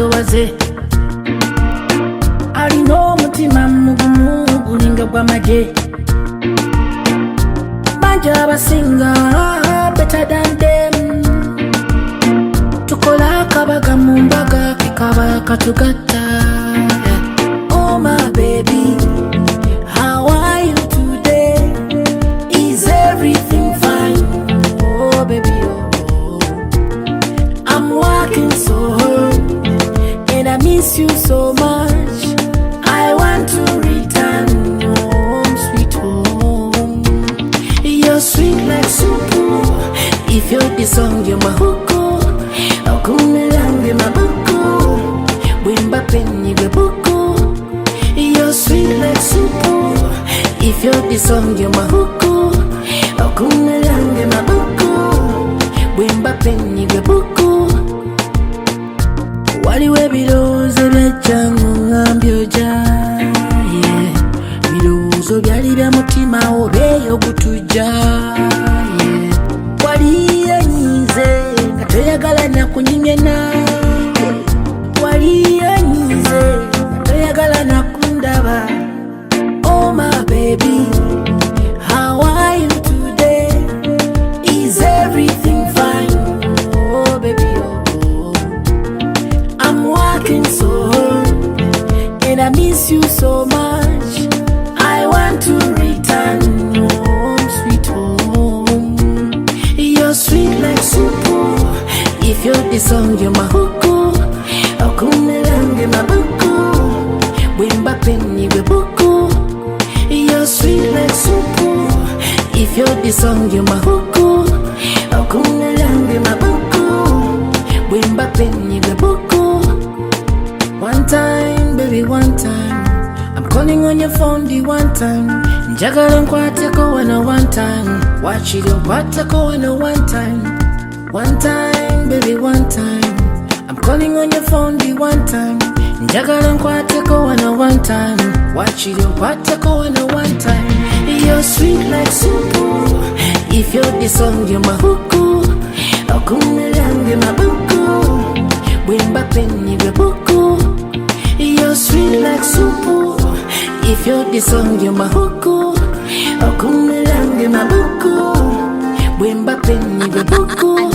towaze alina omutima mugumu gulinga gw'amagye banja abasinga better than them tukola akabaga mu mbaga kekaba katugatta. Oh my baby, how are you today? Is everything fine? Oh baby, oh, I'm working so hard and I miss you so much. I want to return home, sweet home. You're sweet like supu. If you're the song, you're my huku. Akumelange mabuku. Wimba penny bebuku. You're sweet like supu. If you're the song, you're my huku. Akumelange mabuku. Wimba penny bebuku. Waliwe biloze byajjangu ngambyoja. Bilozo byali bya mutima obeyo gutujja. Waliyanyize nga toyagala nakunyimye nange. Waliyanyize nga toyagala nakundaba. Oh my baby, how are you today? Is everything fine? Oh baby, oh, I'm working so hard and I miss you so much. I want to return home, sweet home. You're sweet like supu. If you're the song, you're my huku. Akumelange mabuku. Wimba penny bebuku. You're sweet like supu. If you're the song, you're my huku. Akumelange mabuku. Wimba penny bebuku. One time, baby, one time. I'm calling on your phone the one time. Njagala nkwateko wano one time. Wachiri nkwateko wano one time. One time, baby, one time. I'm calling on your phone the one time. Njagala nkwateko wano one time. Wachiri nkwateko wano one time. You're sweet like supu. If you're the song, you're my huku. Akumelange mabuku. Wimba penny bebuku. You're sweet like supu. If you're the song, you're my huku. Akumelange mabuku. Wimba penny bebuku.